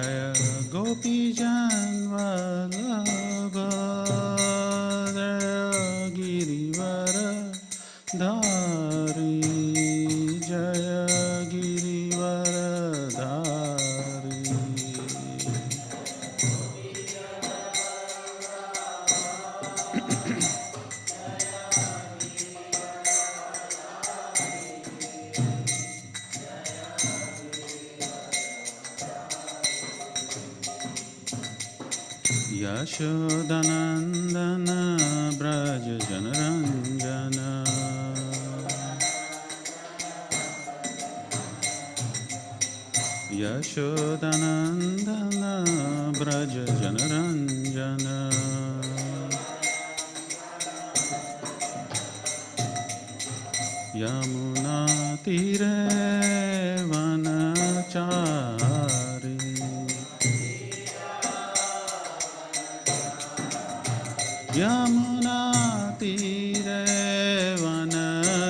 Jaya Gopi Janvallabha Jaya Girivara Dhari Jaya Girivara Dhari Yashodanandana Braja Janaranjana Yashodanandana Braja Janaranjana Yamuna Tire Vanachari Yamuna Tire Vanachari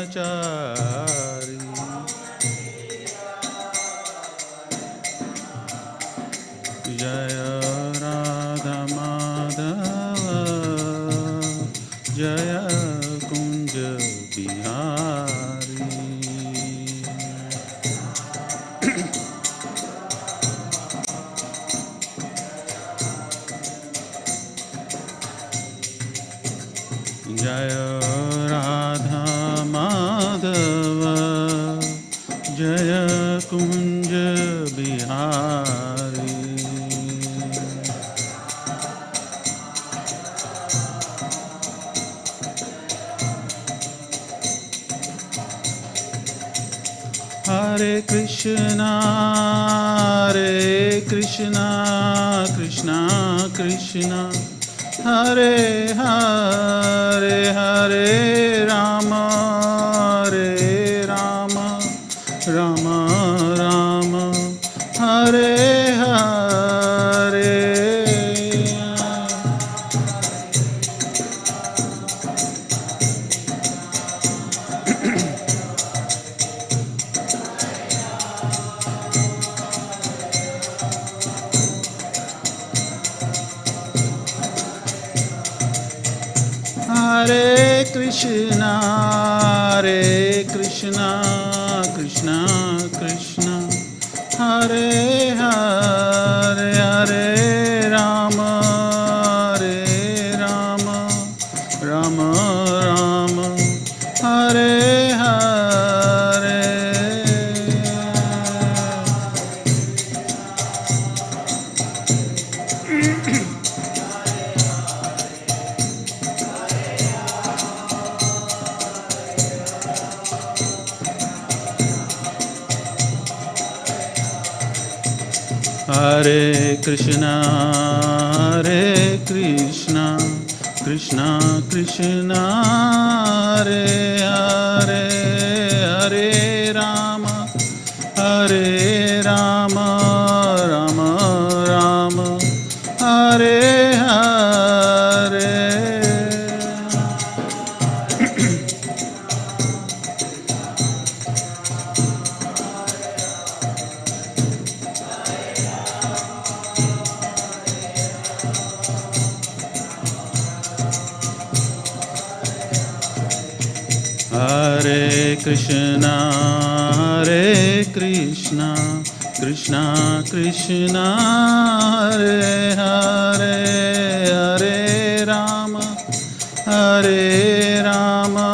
Jaya Radha Madhava Jaya Kunja Bihari Jaya Radha Madhava Jaya Kunja Bihari Hare Krishna Krishna Krishna Hare Hare Hare Rama Rama Rama Hare Hare Hare Krishna Krishna Krishna Hare Hare Hare Rama Rama Rama Hare Hare Hare Krishna Krishna Krishna Hare Hare Hare Rama Rama Rama Hare Hare Hare Krishna Krishna Krishna Hare Hare Hare Rama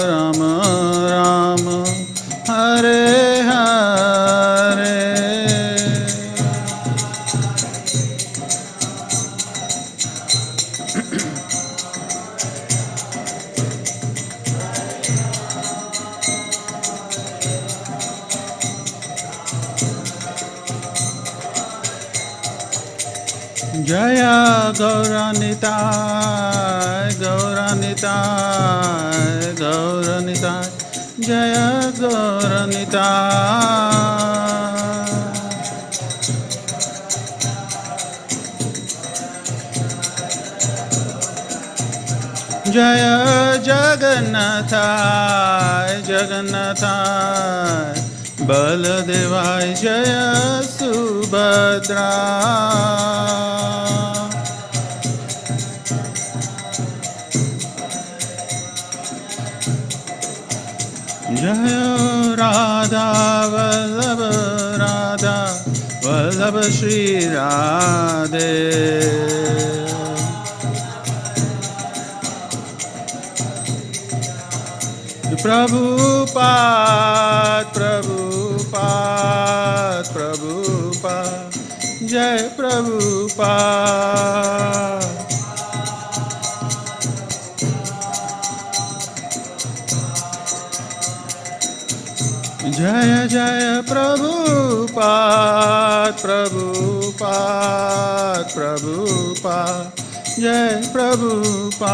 Rama Rama Hare Hare Jaya Gauranitai Jaya Gauranitai Jaya Jagannathai Baladevaya Jaya Subhadra Jaya Radha Vallabha Radha Vallabha Shri Radhe Prabhupada, Prabhupada, Prabhupada, Jai Prabhupada. Jaya Jaya Prabhupada, Prabhupada, Prabhupada, Jai Prabhupada.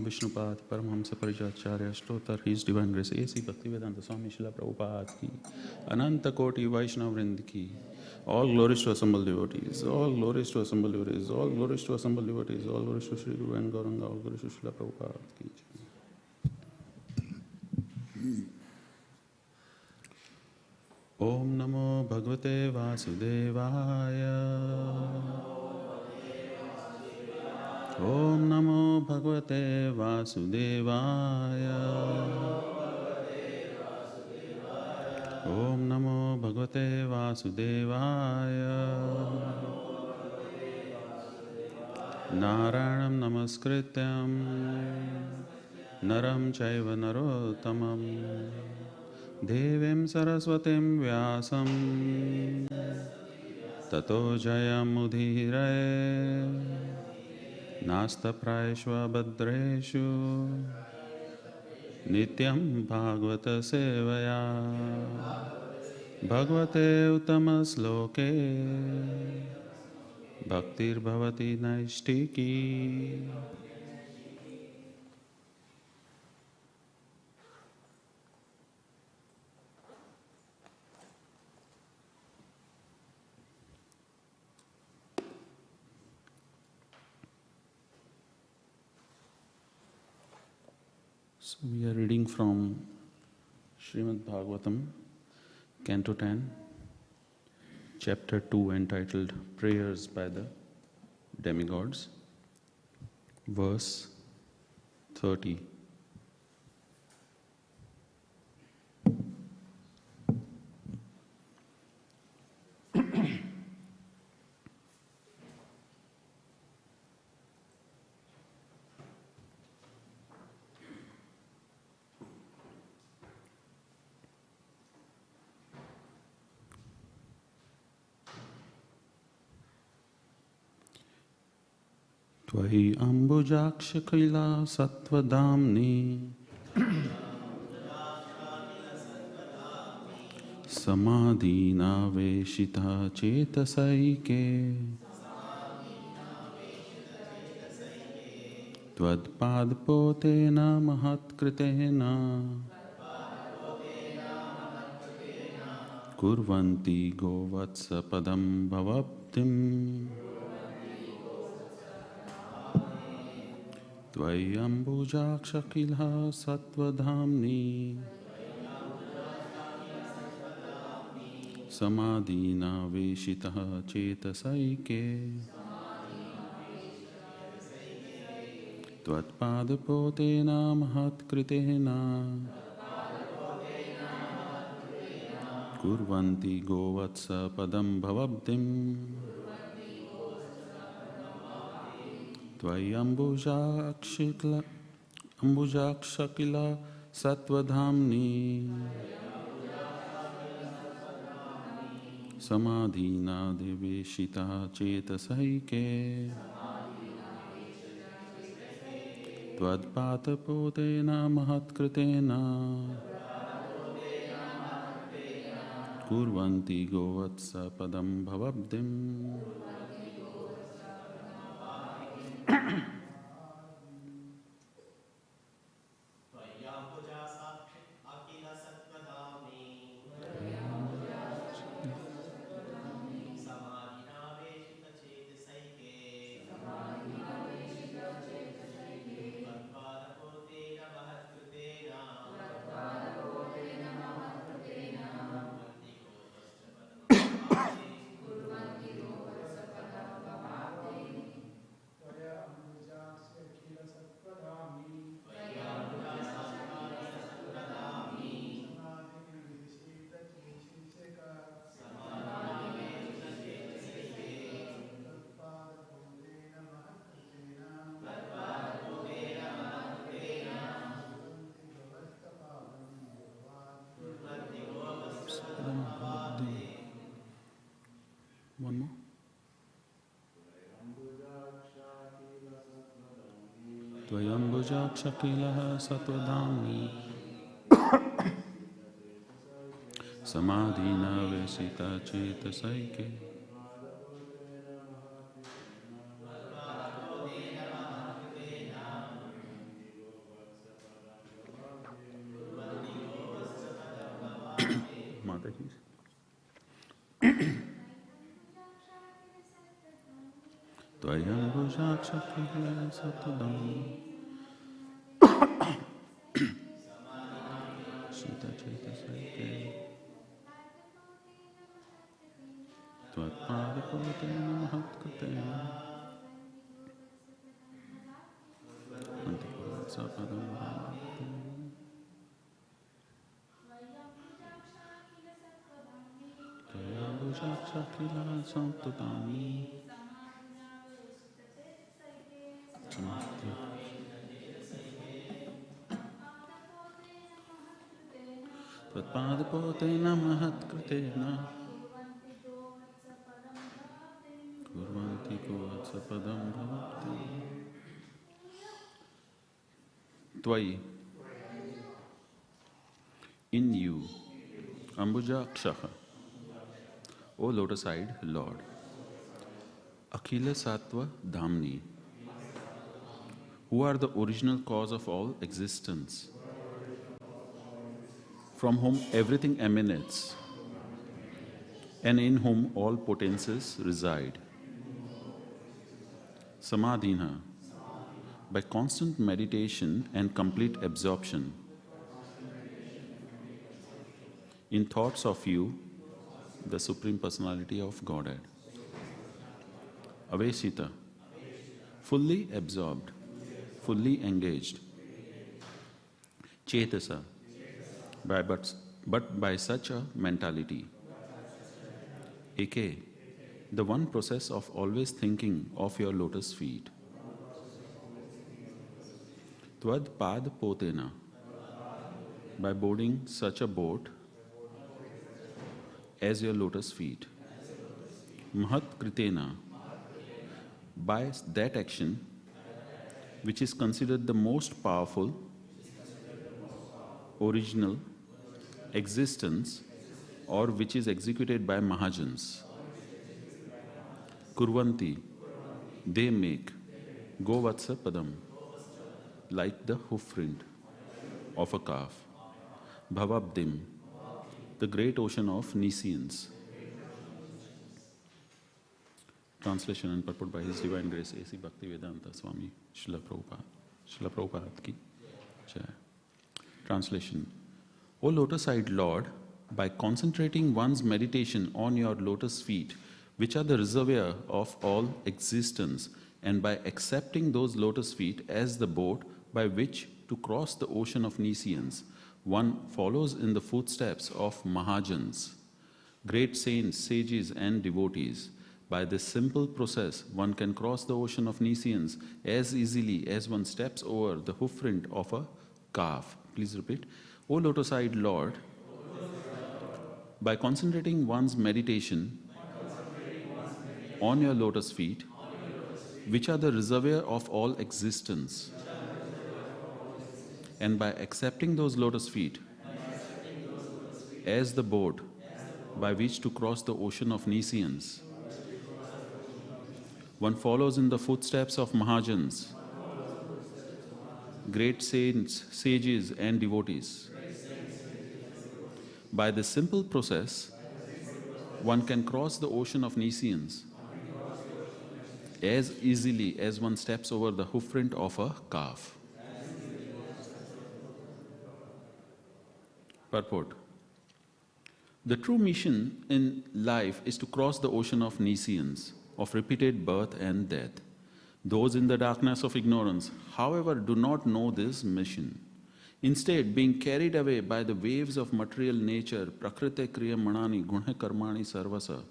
Vishnupad, Paramahamsa Paricacharya, Shlotar, His Divine Grace, A.C. Bhaktivedanta, Swami Śrīmad Prabhupada ki, Ananta Koti Vaishnava Vrind ki, all glories to assembled devotees, all glories to assembled devotees, all glories to assembled devotees, all glories to Sri Guru and Gauranga, all glories to Śrīla Prabhupada ki. Om Namo Bhagavate Vasudevaya. Om Namo Bhagavate Vasudevaya. Om Namo Bhagavate Vasudevaya. Narayanam Namaskrityam Naram Chaiva Narottamam Devim Saraswatim Vyasam Tato Jayam Udhiraye Nasta Praishva Bhadreshu Nityam Bhagavata Sevaya Bhagavate Uttamasloke Bhaktir Bhavati Naishtiki. So we are reading from Śrīmad Bhāgavatam, Canto 10, Chapter 2, entitled Prayers by the Demigods, verse 30. Tvai ambujaksha kaila sattvadamni samadhina veshita chetasaike tvadpadpotena mahatkritena kurvanti govatsa padam bhavaptim Tvai ambujaksha kilha sattvadhamni samadhina veshitaha chetasaike tvatpadapotena mahatkritena kurvanti govatsa padam bhavabdim Tvai ambujakshakila sattvadhamni samadhina deveshita chetasaike tvadpatapotena mahatkritena kurvanti govatsa padam bhavabdim One more. Tvayambujaksha kilaha satvadhamni samadhina vesita chetasaike Mataji. Tvayambujaksha kilaha satvadhamni Sita chetasaike Tvatpadapotena mahatkatena Antipavatsapadam Tvayambujaksha sattudami Tvatpadapotena mahatkatena Kurvanti kuvatsapadam bhavati Tvai, in you, Ambujakshaha, O lotus-eyed Lord, Akhila Sattva Dhamni, who are the original cause of all existence, from whom everything emanates, and in whom all potencies reside. Samadhina, by constant meditation and complete absorption in thoughts of you, the Supreme Personality of Godhead. Aveshita, fully absorbed, fully engaged. Chetasa, but by such a mentality. Eke, the one process of always thinking of your lotus feet. Tvad pad potena, by boarding such a boat as your lotus feet. Mahat kritena, by that action which is considered the most powerful, original, existence, or which is executed by Mahajans. Kurvanti, they make, Govatsa Padam, like the hoofprint of a calf. Bhavabdim, the great ocean of Niscians. Translation and purport by His Divine Grace A.C. Bhaktivedanta Swami Śrīmad Bhāgavatam. Śrīmad Prabhupada ki Jai. Translation. O lotus-eyed Lord, by concentrating one's meditation on your lotus feet, which are the reservoir of all existence, and by accepting those lotus feet as the boat by which to cross the ocean of Niscians, one follows in the footsteps of Mahajans, great saints, sages, and devotees. By this simple process, one can cross the ocean of Niscians as easily as one steps over the hoofprint of a calf. Please repeat. O lotus-eyed Lord, by concentrating one's meditation on your lotus feet, which are the reservoir of all existence, and by accepting those lotus feet as the boat by which to cross the ocean of Niscians, one follows in the footsteps of Mahajans, great saints, sages, and devotees. By this simple process, one can cross the ocean of Niscians as easily as one steps over the hoofprint of a calf. Purport. The true mission in life is to cross the ocean of Niscians, of repeated birth and death. Those in the darkness of ignorance, however, do not know this mission. Instead, being carried away by the waves of material nature, prakrite kriya manani guna karmani sarvasa,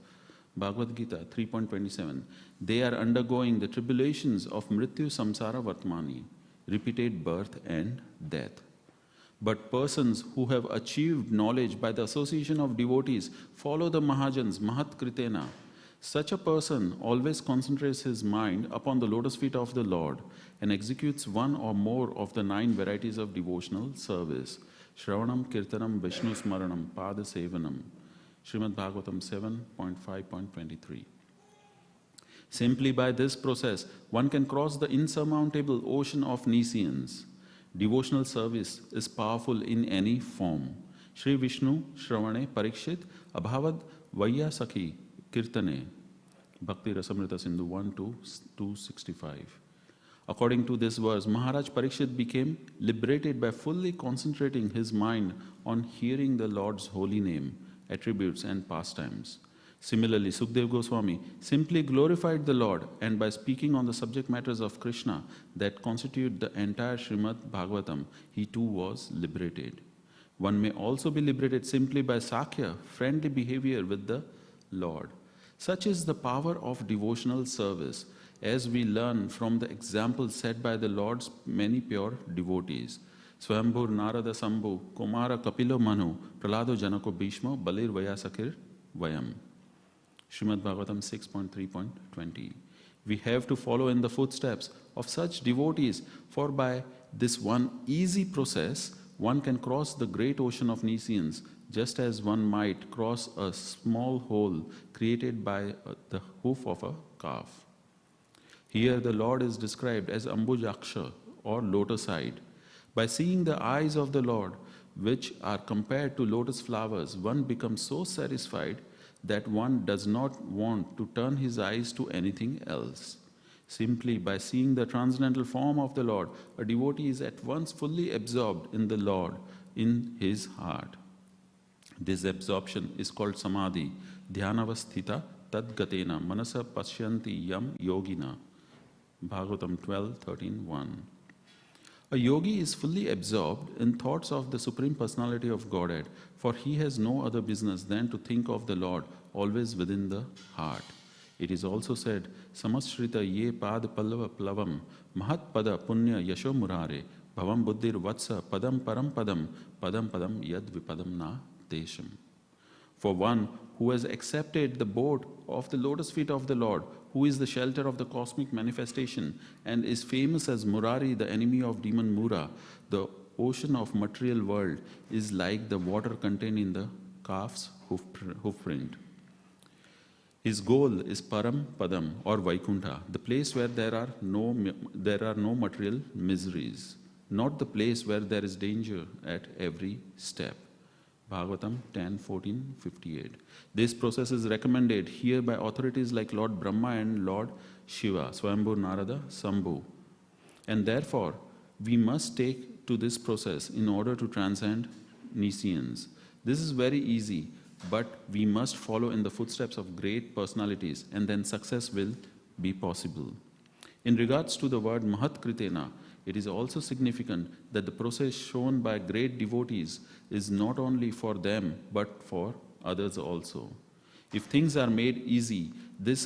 Bhagavad Gita 3.27, they are undergoing the tribulations of mrityu samsara vartmani, repeated birth and death. But persons who have achieved knowledge by the association of devotees follow the Mahajans, Mahat Kritena, Such a person always concentrates his mind upon the lotus feet of the Lord and executes one or more of the 9 varieties of devotional service. Shravanam, Kirtanam, Vishnu Smaranam, Pada Sevanam. Śrīmad Bhāgavatam 7.5.23. Simply by this process, one can cross the insurmountable ocean of nescience. Devotional service is powerful in any form. Shri Vishnu Shravane Parikshit Abhavad Vaiyasakhi Kirtane. Bhakti Rasamrita Sindhu 1-265. According to this verse, Maharaj Parikshit became liberated by fully concentrating his mind on hearing the Lord's holy name, attributes and pastimes. Similarly, Sukdev Goswami simply glorified the Lord, and by speaking on the subject matters of Krishna that constitute the entire Śrīmad Bhāgavatam, he too was liberated. One may also be liberated simply by Sakhya, friendly behavior with the Lord. Such is the power of devotional service, as we learn from the example set by the Lord's many pure devotees. Swambhur Narada Sambhu, Kumara Kapilo Manu, Pralado Janako Bhishma, Balir Vayasakir Vayam. Śrīmad Bhāgavatam 6.3.20. We have to follow in the footsteps of such devotees, for by this one easy process, one can cross the great ocean of nescience, just as one might cross a small hole created by the hoof of a calf. Here the Lord is described as Ambujaksha or lotus-eyed. By seeing the eyes of the Lord, which are compared to lotus flowers, one becomes so satisfied that one does not want to turn his eyes to anything else. Simply by seeing the transcendental form of the Lord, a devotee is at once fully absorbed in the Lord, in his heart. This absorption is called Samadhi, Dhyanavasthita Tadgatena Manasa Pashyanti Yam Yogina. Bhagavatam 12.13.1. A yogi is fully absorbed in thoughts of the Supreme Personality of Godhead, for he has no other business than to think of the Lord always within the heart. It is also said, Samashrita ye pad pallava plavam, mahat pada punya yasho murare, bhavam buddhir vatsa padam param padam, padam padam yad vipadam na desham. For one who has accepted the boat of the lotus feet of the Lord, who is the shelter of the cosmic manifestation and is famous as Murari, the enemy of demon Mura, the ocean of material world is like the water contained in the calf's hoofprint. His goal is Param Padam or Vaikuntha, the place where there are no material miseries, not the place where there is danger at every step. Bhagavatam 10.14.58. This process is recommended here by authorities like Lord Brahma and Lord Shiva, Swambhu Narada Sambhu. And therefore, we must take to this process in order to transcend nescience. This is very easy, but we must follow in the footsteps of great personalities, and then success will be possible. In regards to the word Mahat Kritena, it is also significant that the process shown by great devotees is not only for them, but for others also. If things are made easy, this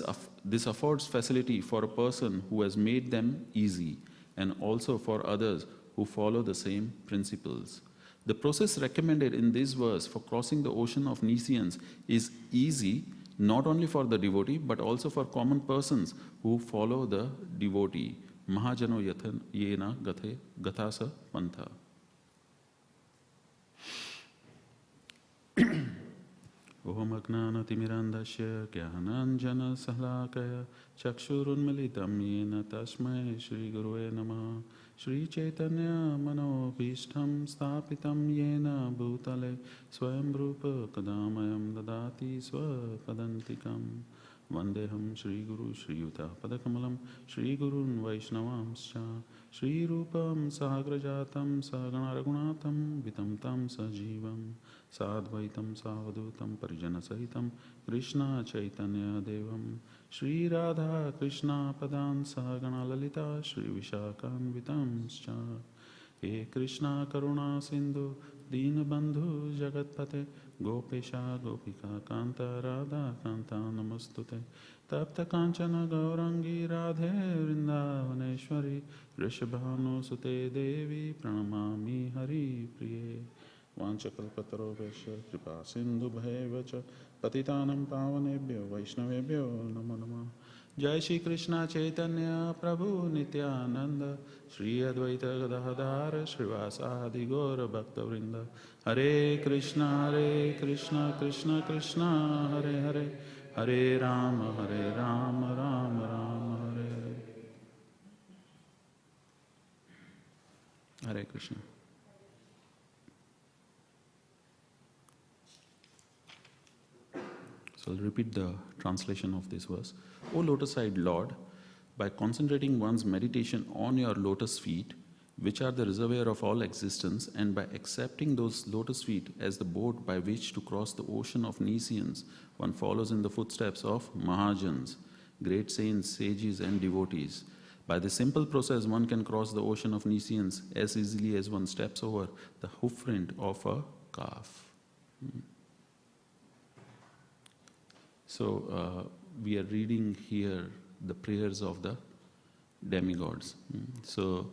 affords facility for a person who has made them easy, and also for others who follow the same principles. The process recommended in this verse for crossing the ocean of nescience is easy, not only for the devotee, but also for common persons who follow the devotee. Mahajano yena gatasa pantha. Om Agnana Timirandasya Gyananjana Sahlakaya Chakshurunmilitam Yena Tasmai Shri Gurue Namah Shri Caitanya Manobhishtam Stapitam Yena Bhutale Swayamrupa Kadamayam Dadati Swakadantikam Vandeham Shri Guru Shri Yuta Padakamalam Shri Gurun Vaishnavamscha Shri Rupam Sahagrajatam Sagana Ragunatam Vitam Tam Sajivam Sadvaitam Savadutam Parijana Sahitam Krishna Chaitanya Devam Shri Radha Krishna Padan Sagana Lalita Shri Vishakan Vitamscha He Krishna Karuna Sindhu Deenabandhu Jagatpate Gopesha Gopika Kanta Radha Kanta Namastute Tapta Kanchana Gaurangi Radhe Vrindavaneshwari Rishabhanu Sute Devi Pranamami Hari Priye Vanchakalpatarobhesha Kripa Sindhu Bhaivacha Patitanam pavanebhyo Vaishnavebhyo namo namo. Jai Shri Krishna Caitanya Prabhu Nityananda Shri Advaita Gadadhara Srivasadi Gaura Bhaktavrinda. Hare Krishna Krishna Krishna Hare Hare Hare Rama Rama Rama Hare Hare. Hare Krishna. So I'll repeat the translation of this verse. O lotus-eyed Lord, by concentrating one's meditation on your lotus feet, which are the reservoir of all existence, and by accepting those lotus feet as the boat by which to cross the ocean of nescience, one follows in the footsteps of Mahajans, great saints, sages and devotees. By this simple process, one can cross the ocean of nescience as easily as one steps over the hoofprint of a calf. So we are reading here the prayers of the demigods. So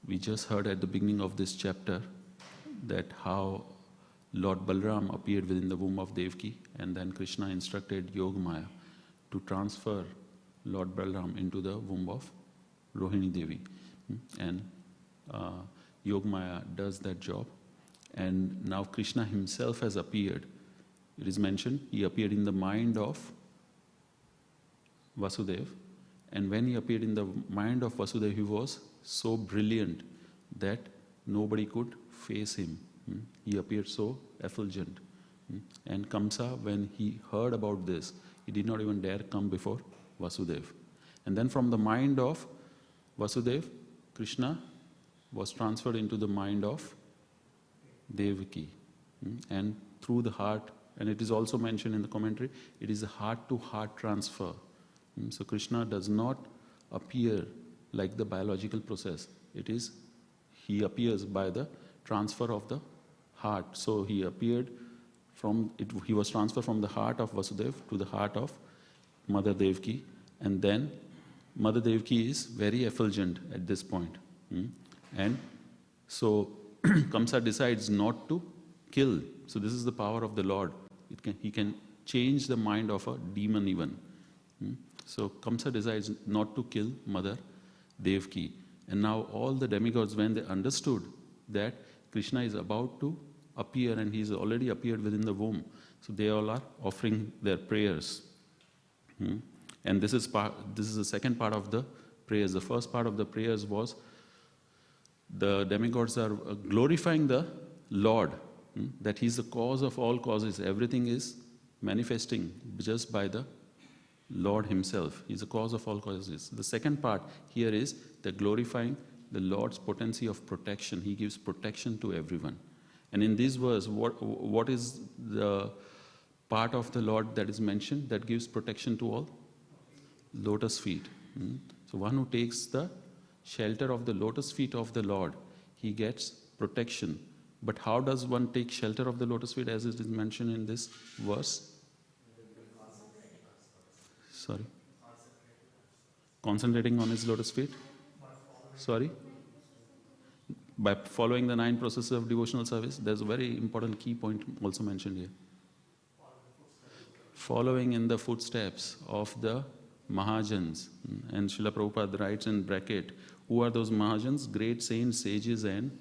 we just heard at the beginning of this chapter that how Lord Balram appeared within the womb of Devaki, and then Krishna instructed Yogamaya to transfer Lord Balram into the womb of Rohini Devi. And Yogamaya does that job. And now Krishna himself has appeared. It is mentioned, he appeared in the mind of Vasudeva. And when he appeared in the mind of Vasudeva, he was so brilliant that nobody could face him. He appeared so effulgent. And Kamsa, when he heard about this, he did not even dare come before Vasudeva. And then from the mind of Vasudeva, Krishna was transferred into the mind of Devaki. And through the heart, and it is also mentioned in the commentary, it is a heart-to-heart transfer. So Krishna does not appear like the biological process. It is, he appears by the transfer of the heart. So he appeared from, he was transferred from the heart of Vasudeva to the heart of Mother Devaki. And then Mother Devaki is very effulgent at this point. And so Kamsa decides not to kill. So this is the power of the Lord. He can change the mind of a demon even. So Kamsa decides not to kill Mother Devaki. And now all the demigods, when they understood that Krishna is about to appear and he's already appeared within the womb, so they all are offering their prayers. And this is the second part of the prayers. The first part of the prayers was the demigods are glorifying the Lord, that he's the cause of all causes. Everything is manifesting just by the Lord himself. He's the cause of all causes. The second part here is the glorifying the Lord's potency of protection. He gives protection to everyone. And in this verse, what is the part of the Lord that is mentioned that gives protection to all? Lotus feet. So one who takes the shelter of the lotus feet of the Lord, he gets protection. But how does one take shelter of the lotus feet as it is mentioned in this verse? Sorry? Concentrating on his lotus feet? Sorry? By following the 9 processes of devotional service. There's a very important key point also mentioned here. Following in the footsteps of the Mahajans. And Srila Prabhupada writes in bracket, who are those Mahajans? Great saints, sages and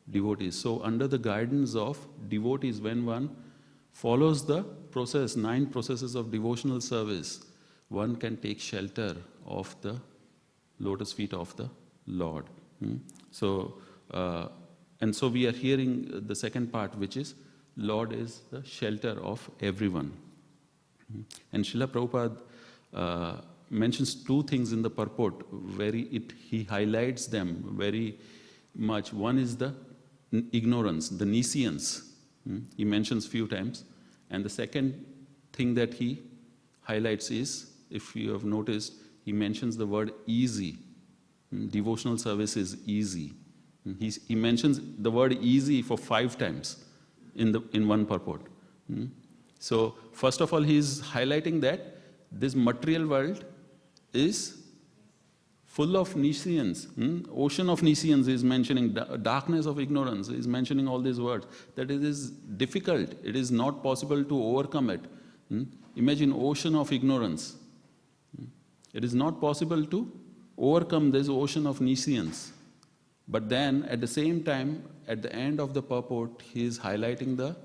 devotees. So under the guidance of devotees, when one follows the process, 9 processes of devotional service, one can take shelter of the lotus feet of the Lord. So we are hearing the second part, which is Lord is the shelter of everyone. And Srila Prabhupada mentions 2 things in the purport where he highlights them very much. One is the ignorance, the nescience. He mentions few times. And the second thing that he highlights is, if you have noticed, he mentions the word easy. Devotional service is easy. He mentions the word easy for 5 times in one purport. So first of all, he is highlighting that this material world is full of nescience. Ocean of nescience is mentioning, darkness of ignorance is mentioning all these words, that it is difficult, it is not possible to overcome it. Imagine ocean of ignorance. It is not possible to overcome this ocean of nescience. But then, at the same time, at the end of the purport, he is highlighting the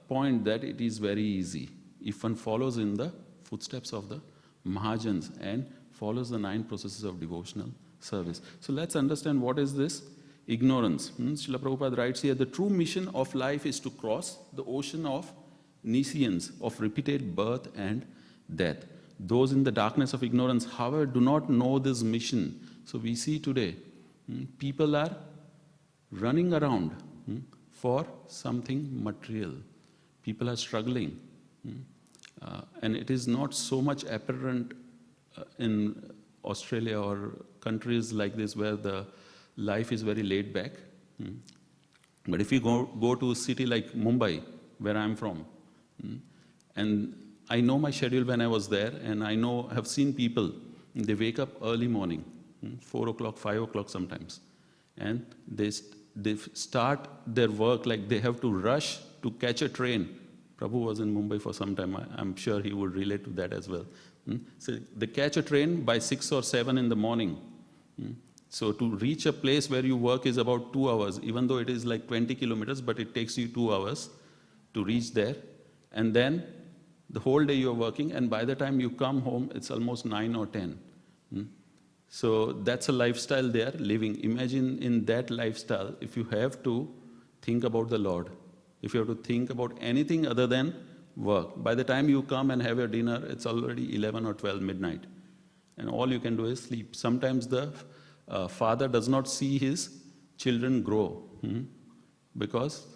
point that it is very easy if one follows in the footsteps of the Mahajans and follows the 9 processes of devotional service. So let's understand what is this ignorance. Srila Prabhupada writes here, the true mission of life is to cross the ocean of nescience, of repeated birth and death. Those in the darkness of ignorance, however, do not know this mission. So we see today, people are running around for something material. People are struggling. And it is not so much apparent in Australia or countries like this where the life is very laid back. But if you go to a city like Mumbai, where I'm from, and I know my schedule when I was there, and I have seen people, they wake up early morning, 4 o'clock, 5 o'clock sometimes, and they start their work like they have to rush to catch a train. Prabhu was in Mumbai for some time. I'm sure he would relate to that as well. So they catch a train by 6 or 7 in the morning. So to reach a place where you work is about 2 hours, even though it is like 20 kilometers, but it takes you 2 hours to reach there. And then the whole day you're working, and by the time you come home, it's almost 9 or 10. So that's a lifestyle they are living. Imagine in that lifestyle, if you have to think about the Lord, if you have to think about anything other than work, by the time you come and have your dinner, it's already 11 or 12 midnight. And all you can do is sleep. Sometimes the father does not see his children grow because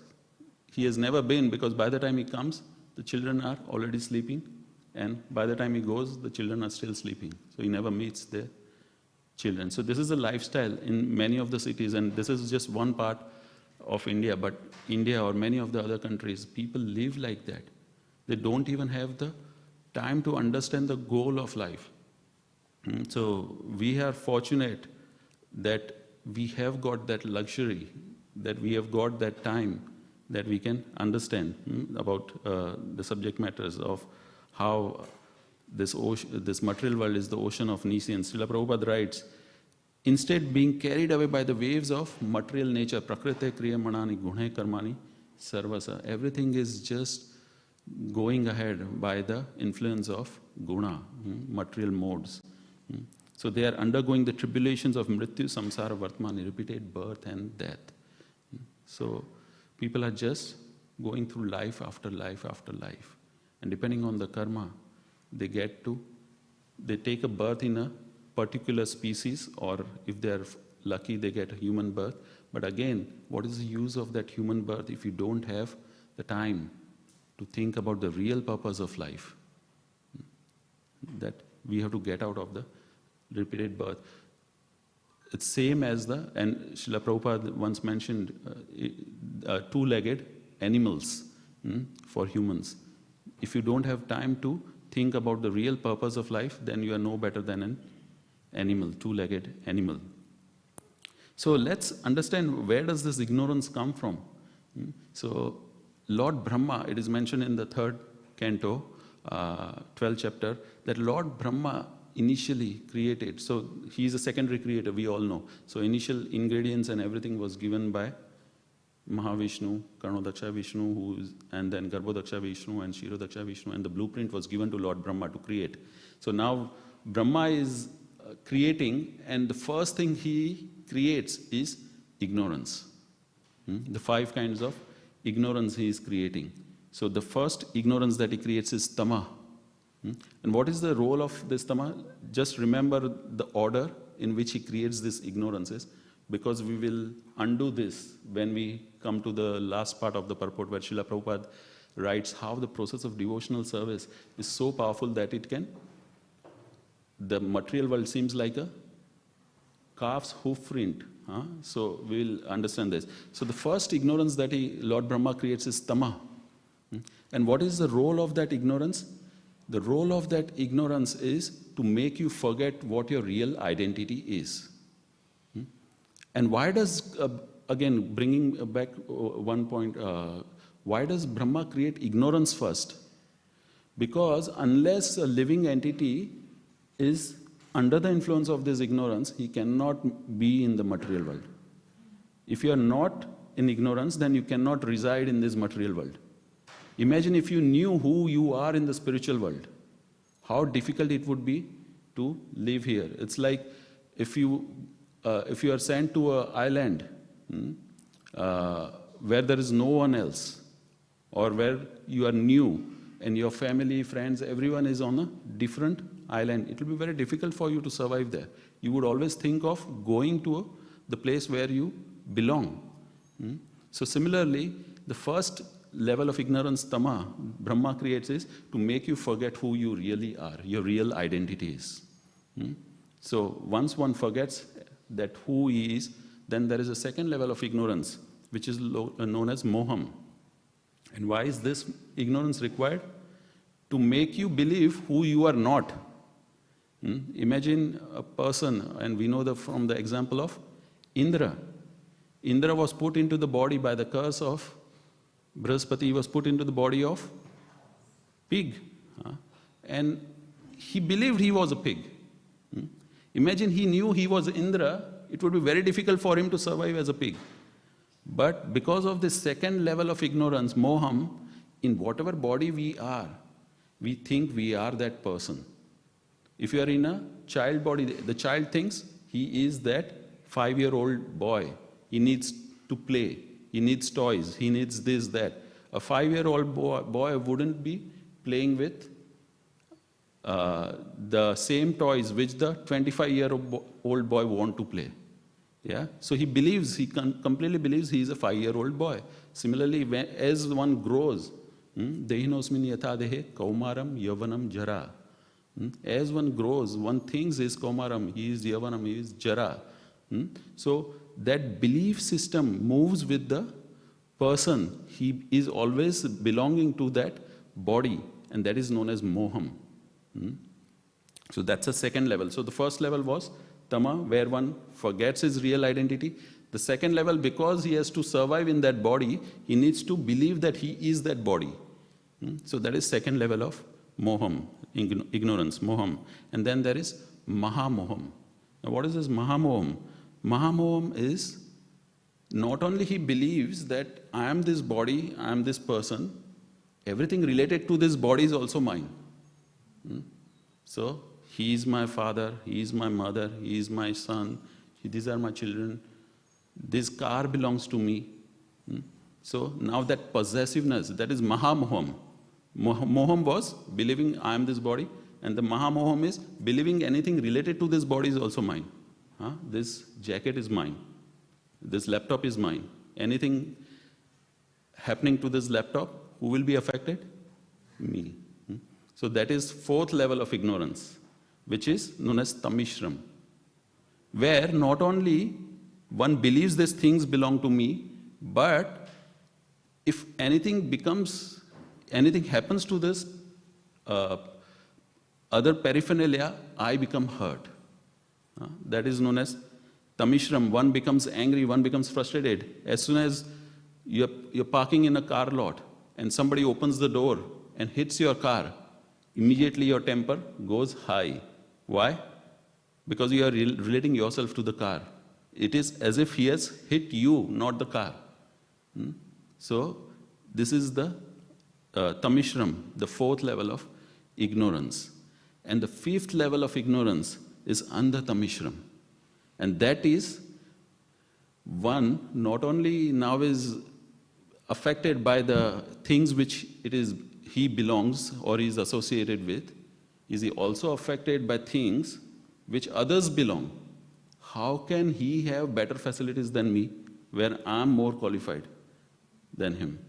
he has never been, because by the time he comes, the children are already sleeping, and by the time he goes, the children are still sleeping. So he never meets their children. So this is a lifestyle in many of the cities, and this is just one part of India, but India or many of the other countries, people live like that. They don't even have the time to understand the goal of life. So we are fortunate that we have got that luxury, that we have got that time, that we can understand about the subject matters of how this material world is the ocean of nescience. Srila Prabhupada writes, instead being carried away by the waves of material nature, prakrite kriya manani gune karmani sarvasa. Everything is just going ahead by the influence of guna, material modes. So they are undergoing the tribulations of mrityu, samsara, vartmani, repeated birth and death. So people are just going through life after life after life. And depending on the karma, they take a birth in a particular species, or if they are lucky, they get a human birth. But again, what is the use of that human birth if you don't have the time to think about the real purpose of life? That we have to get out of the repeated birth. It's same as and Srila Prabhupada once mentioned 2-legged animals for humans. If you don't have time to think about the real purpose of life, then you are no better than an animal, 2-legged animal. So let's understand, where does this ignorance come from? So Lord Brahma, it is mentioned in the 3rd canto, 12th chapter, that Lord Brahma initially created. So he is a secondary creator, we all know. So initial ingredients and everything was given by Mahavishnu, Karnodaksha Vishnu, and then Garbhodaksha Vishnu and Kshirodaksha Vishnu, and the blueprint was given to Lord Brahma to create. So now Brahma is creating, and the first thing he creates is ignorance. The 5 kinds of ignorance he is creating. So the first ignorance that he creates is tama. And what is the role of this tama? Just remember the order in which he creates this ignorances, because we will undo this when we come to the last part of the purport, where Srila Prabhupada writes how the process of devotional service is so powerful that the material world seems like a calf's hoof print. So we will understand this. So the first ignorance that Lord Brahma creates is tama. And what is the role of that ignorance? The role of that ignorance is to make you forget what your real identity is. And why does, again, bringing back one point, why does Brahma create ignorance first? Because unless a living entity is under the influence of this ignorance, he cannot be in the material world. If you are not in ignorance, then you cannot reside in this material world. Imagine if you knew who you are in the spiritual world, how difficult it would be to live here. It's like if you are sent to an island where there is no one else, or where you are new and your family, friends, everyone is on a different island, it will be very difficult for you to survive there. You would always think of going to the place where you belong. So similarly, the first level of ignorance, tama, Brahma creates, is to make you forget who you really are, your real identity is. So once one forgets that who he is, then there is a second level of ignorance, which is known as moham. And why is this ignorance required? To make you believe who you are not. Imagine a person, and we know from the example of Indra. Indra was put into the body by the curse of Brihaspati. He was put into the body of pig. And he believed he was a pig. Imagine he knew he was Indra, it would be very difficult for him to survive as a pig. But because of this second level of ignorance, moham, in whatever body we are, we think we are that person. If you are in a child body, the child thinks he is that 5-year-old boy. He needs to play. He needs toys. He needs this, that. A 5-year-old boy wouldn't be playing with the same toys which the 25-year-old boy want to play. Yeah? So he believes, he completely believes he is a 5-year-old boy. Similarly, as one grows, dehinosmin yatha dehe kaumaram yavanam jara. As one grows, one thinks he is kaumaram, he is yavanam, he is jara. So that belief system moves with the person. He is always belonging to that body, and that is known as moham. So that's a second level. So the first level was tama, where one forgets his real identity. The second level, because he has to survive in that body, he needs to believe that he is that body. So that is second level of moham, ignorance, moham. And then there is mahamoham. Now what is this mahamoham? Mahamoham is not only he believes that I am this body, I am this person, everything related to this body is also mine. So he is my father, he is my mother, he is my son, these are my children, this car belongs to me. So now that possessiveness, that is mahamoham. Moham was believing I am this body, and the mahamoham is believing anything related to this body is also mine. This jacket is mine, this laptop is mine. Anything happening to this laptop, who will be affected? Me. So that is fourth level of ignorance, which is known as tamishram, where not only one believes these things belong to me, but if anything happens to this other paraphernalia, I become hurt. That is known as tamishram. One becomes angry, one becomes frustrated. As soon as you're parking in a car lot and somebody opens the door and hits your car, immediately your temper goes high. Why? Because you are relating yourself to the car. It is as if he has hit you, not the car. So this is the tamishram, the fourth level of ignorance. And the fifth level of ignorance is andha tamishram. And that is one not only now is affected by the things which he belongs or is associated with, is he also affected by things which others belong. How can he have better facilities than me, where I am more qualified than him?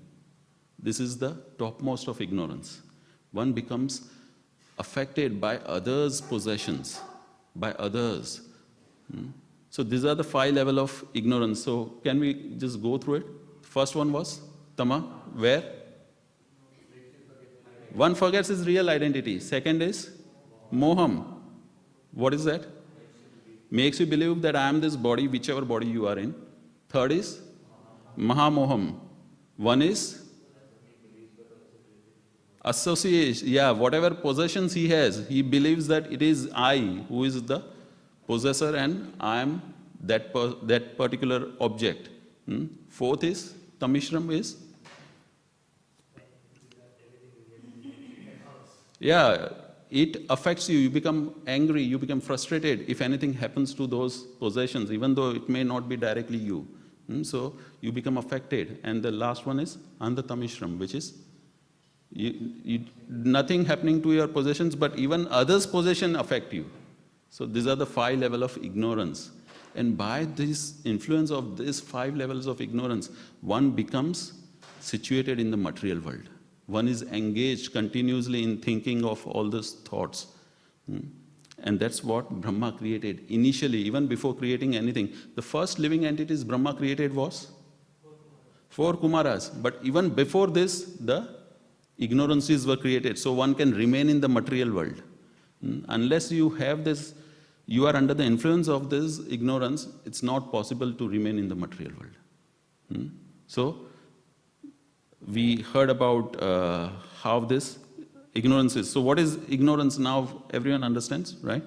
This is the topmost of ignorance. One becomes affected by others' possessions, by others. So these are the 5 levels of ignorance. So can we just go through it? First one was tama, where one forgets his real identity. Second is moham. What is that? Makes you believe that I am this body, whichever body you are in. Third is mahamoham. One is Association, yeah, whatever possessions he has, he believes that it is I who is the possessor and I am that particular object. Fourth is, Tamishram is, yeah, it affects you. You become angry, you become frustrated if anything happens to those possessions, even though it may not be directly you. So you become affected. And the last one is Andatamishram, which is nothing happening to your possessions, but even others' possession affect you. So these are the 5 levels of ignorance. And by this influence of these 5 levels of ignorance, one becomes situated in the material world. One is engaged continuously in thinking of all those thoughts. And that's what Brahma created initially, even before creating anything. The first living entities Brahma created was 4 Kumaras. But even before this, the ignorances were created. So one can remain in the material world. Unless you have this, you are under the influence of this ignorance, it's not possible to remain in the material world. So we heard about how this ignorance is. So what is ignorance now? Everyone understands, right?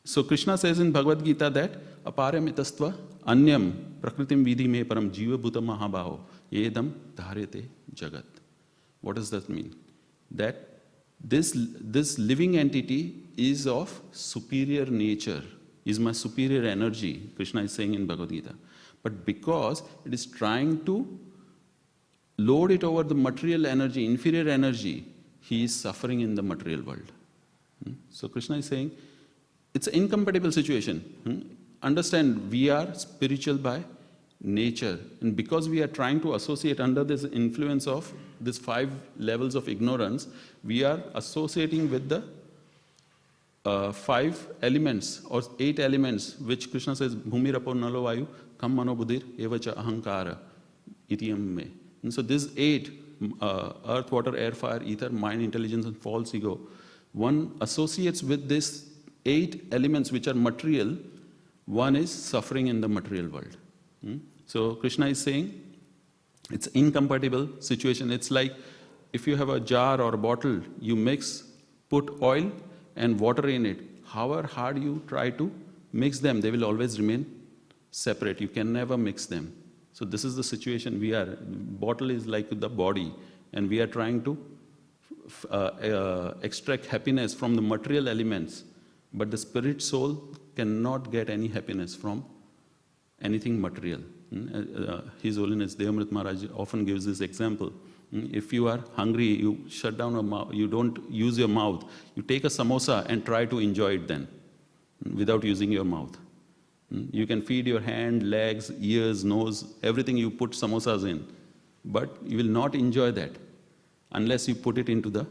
So Krishna says in Bhagavad Gita that aparamitasva anyam prakritim vidhi me param jiva bhuta mahabaho edam dharete jagat. What does that mean? That this living entity is of superior nature, is my superior energy, Krishna is saying in Bhagavad Gita. But because it is trying to load it over the material energy, inferior energy, he is suffering in the material world. So Krishna is saying, it's an incompatible situation. Understand, we are spiritual by nature. And because we are trying to associate under this influence of these 5 levels of ignorance, we are associating with the 5 elements or 8 elements, which Krishna says, Bhumi Rapo Nalo Vayu, Kam Mano Buddhir, Evacha Ahankara, Itiyam Me. And so these 8, earth, water, air, fire, ether, mind, intelligence, and false ego, one associates with these 8 elements which are material, one is suffering in the material world. So Krishna is saying, it's incompatible situation. It's like if you have a jar or a bottle, you mix, put oil and water in it. However hard you try to mix them, they will always remain separate. You can never mix them. So this is the situation we are. Bottle is like the body, and we are trying to extract happiness from the material elements, but the spirit soul cannot get any happiness from anything material. His Holiness Devamrit Maharaj often gives this example. If you are hungry, you shut down your mouth, you don't use your mouth. You take a samosa and try to enjoy it then, without using your mouth. You can feed your hand, legs, ears, nose, everything you put samosas in. But you will not enjoy that unless you put it into the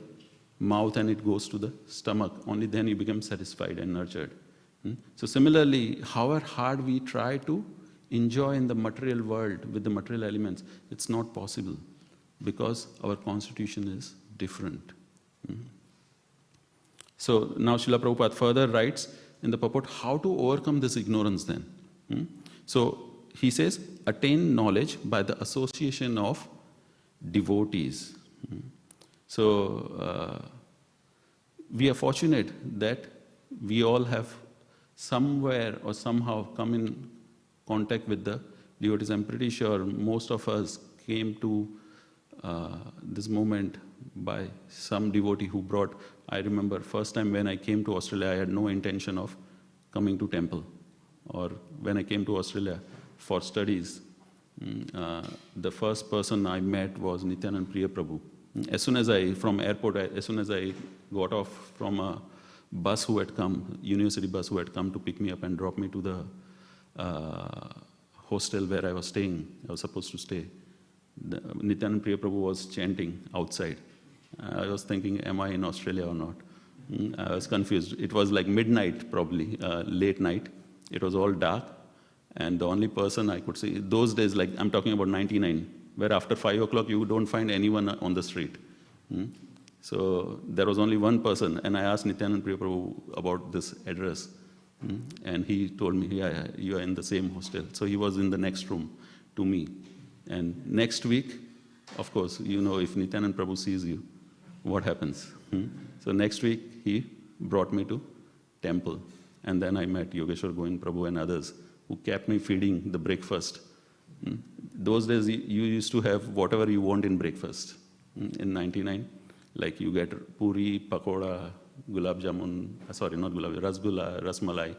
mouth and it goes to the stomach. Only then you become satisfied and nurtured. So similarly, however hard we try to enjoy in the material world with the material elements, it's not possible because our constitution is different. So now Srila Prabhupada further writes in the purport how to overcome this ignorance then. So he says, attain knowledge by the association of devotees. So we are fortunate that we all have somewhere or somehow come in contact with the devotees. I'm pretty sure most of us came to this moment by some devotee who brought. I remember first time when I came to Australia, I had no intention of coming to temple. Or when I came to Australia for studies, the first person I met was Nityanand Priya Prabhu. As soon as I got off from a bus who had come, university bus who had come to pick me up and drop me to the hostel where I was staying, I was supposed to stay, Nityanand Priya Prabhu was chanting outside. I was thinking, am I in Australia or not? I was confused. It was like midnight, probably, late night. It was all dark. And the only person I could see, those days, like I'm talking about 99, where after 5 o'clock you don't find anyone on the street. So there was only one person, and I asked Nityanand Priya Prabhu about this address. And he told me, yeah, you are in the same hostel. So he was in the next room to me. And next week, of course, you know, if Nityanand Prabhu sees you, what happens? So next week, he brought me to temple. And then I met Yogeshwar Govind Prabhu and others who kept me feeding the breakfast. Those days, you used to have whatever you want in breakfast. In 99, like you get puri, pakoda, gulab jamun, sorry, not gulab, rasgulla, rasmalai,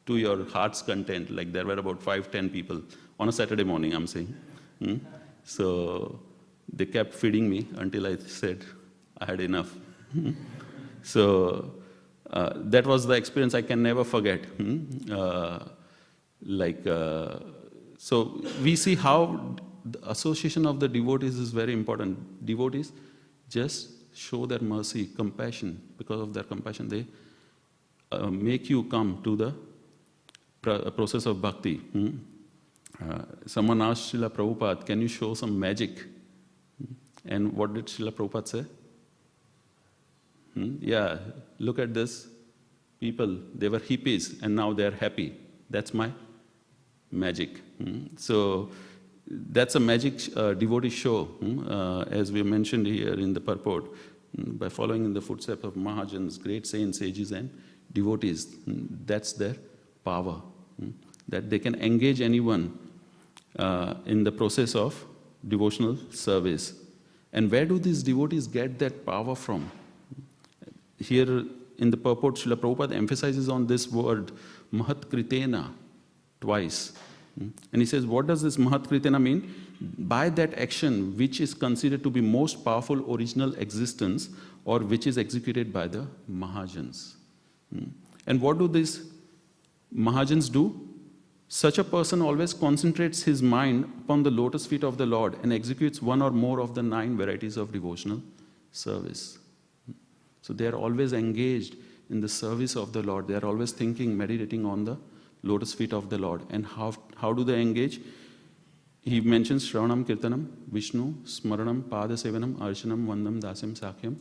to your heart's content. Like there were about 5-10 people on a Saturday morning, I'm saying. So they kept feeding me until I said I had enough. So that was the experience I can never forget. So we see how the association of the devotees is very important. Devotees just show their mercy, compassion. Because of their compassion, they make you come to the process of bhakti. Someone asked Srila Prabhupada, can you show some magic? And what did Srila Prabhupada say? Yeah, look at this. People, they were hippies and now they're happy. That's my magic. So that's a magic devotee show, as we mentioned here in the purport. By following in the footsteps of Mahajans, great saints, sages and devotees, that's their power. That they can engage anyone in the process of devotional service. And where do these devotees get that power from? Here in the purport, Srila Prabhupada emphasizes on this word, Mahat Kritena, twice. And he says, what does this Mahat Kritena mean? By that action which is considered to be most powerful original existence or which is executed by the Mahajans. And what do these Mahajans do? Such a person always concentrates his mind upon the lotus feet of the Lord and executes one or more of the 9 varieties of devotional service. So they are always engaged in the service of the Lord. They are always thinking, meditating on the lotus feet of the Lord. And how do they engage? He mentions Shravanam, Kirtanam, Vishnu, Smaranam, Pada Sevanam, Archanam, Vandam, Dasyam, Sakyam,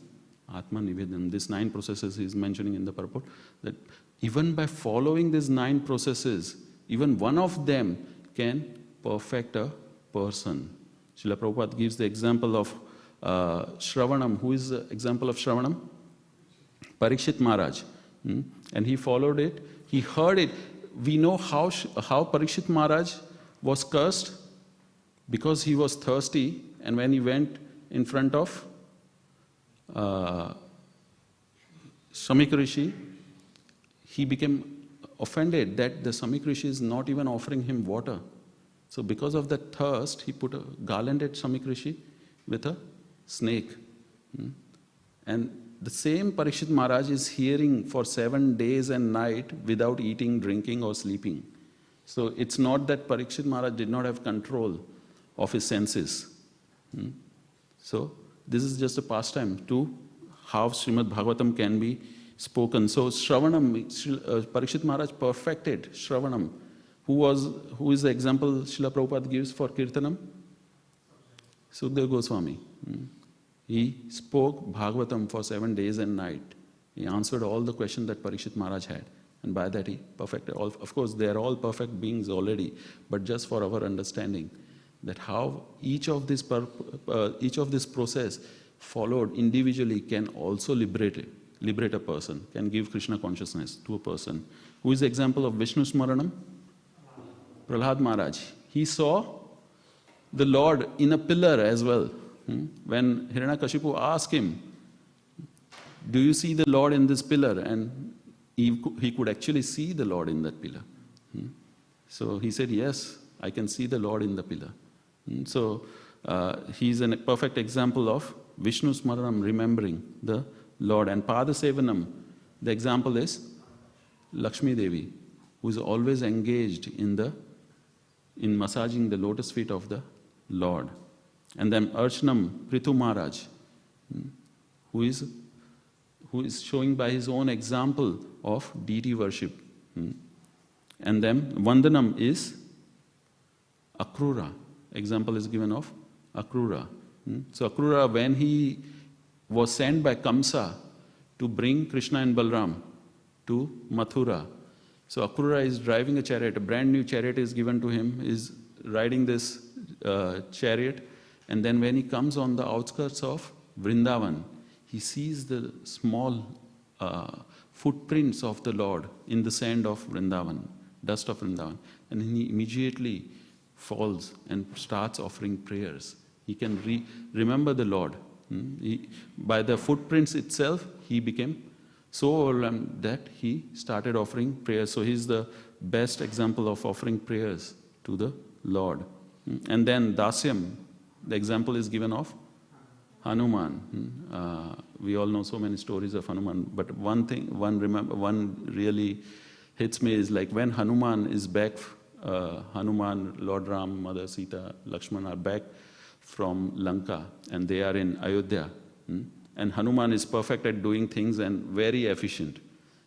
Atma Nivedam. These 9 processes he is mentioning in the purport. That even by following these 9 processes, even one of them can perfect a person. Srila Prabhupada gives the example of Shravanam. Who is the example of Shravanam? Parikshit Maharaj. And he followed it. He heard it. We know how Parikshit Maharaj was cursed because he was thirsty, and when he went in front of Samik Rishi, he became offended that the Samik Rishi is not even offering him water. So because of that thirst, he put a garland at Samik Rishi with a snake. And the same Parikshit Maharaj is hearing for 7 days and night without eating, drinking or sleeping. So it's not that Parikshit Maharaj did not have control of his senses. So this is just a pastime to how Śrīmad Bhāgavatam can be spoken. So Shravanam, Parikshit Maharaj perfected Shravanam. Who is the example Srila Prabhupada gives for Kirtanam? Sukadeva Goswami. He spoke Bhagavatam for 7 days and night. He answered all the questions that Parikshit Maharaj had. And by that he perfected all. Of course, they are all perfect beings already. But just for our understanding, that how each of this process followed individually can also liberate a person, can give Krishna consciousness to a person. Who is the example of Vishnu Smaranam? Prahlad Maharaj. He saw the Lord in a pillar as well. When Hiranyakashipu asked him, do you see the Lord in this pillar? And he could actually see the Lord in that pillar. So he said, yes, I can see the Lord in the pillar. So he's a perfect example of Vishnu Smaranam, remembering the Lord. And Pada Sevanam, the example is Lakshmi Devi, who is always engaged in massaging the lotus feet of the Lord. And then Archanam, Prithu Maharaj, who is showing by his own example of deity worship. And then Vandanam is Akrura. Example is given of Akrura. So Akrura, when he was sent by Kamsa to bring Krishna and Balram to Mathura. So Akrura is driving a chariot, a brand new chariot is given to him, is riding this chariot, And then when he comes on the outskirts of Vrindavan, he sees the small footprints of the Lord in the sand of Vrindavan, dust of Vrindavan. And he immediately falls and starts offering prayers. He can remember the Lord. By the footprints itself, he became so overwhelmed that he started offering prayers. So he's the best example of offering prayers to the Lord. And then Dasyam, the example is given of Hanuman. We all know so many stories of Hanuman, but one really hits me is like when Hanuman is back, Hanuman, Lord Ram, Mother Sita, Lakshman are back from Lanka and they are in Ayodhya. And Hanuman is perfect at doing things and very efficient.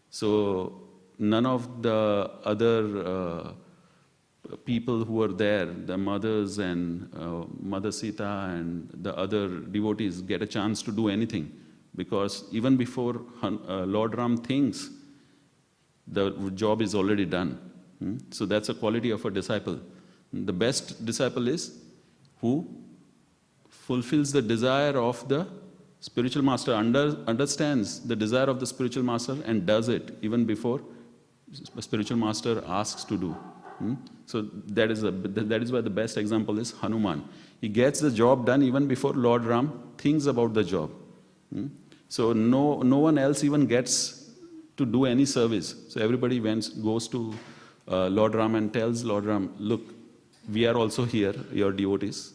So none of the other people who were there, the mothers and Mother Sita and the other devotees get a chance to do anything. Because even before Lord Ram thinks, the job is already done. So that's a quality of a disciple. The best disciple is who fulfills the desire of the spiritual master, understands the desire of the spiritual master and does it even before the spiritual master asks to do. So that is why the best example is Hanuman. He gets the job done even before Lord Ram thinks about the job. So no one else even gets to do any service. So everybody goes to Lord Ram and tells Lord Ram, look, we are also here, your devotees.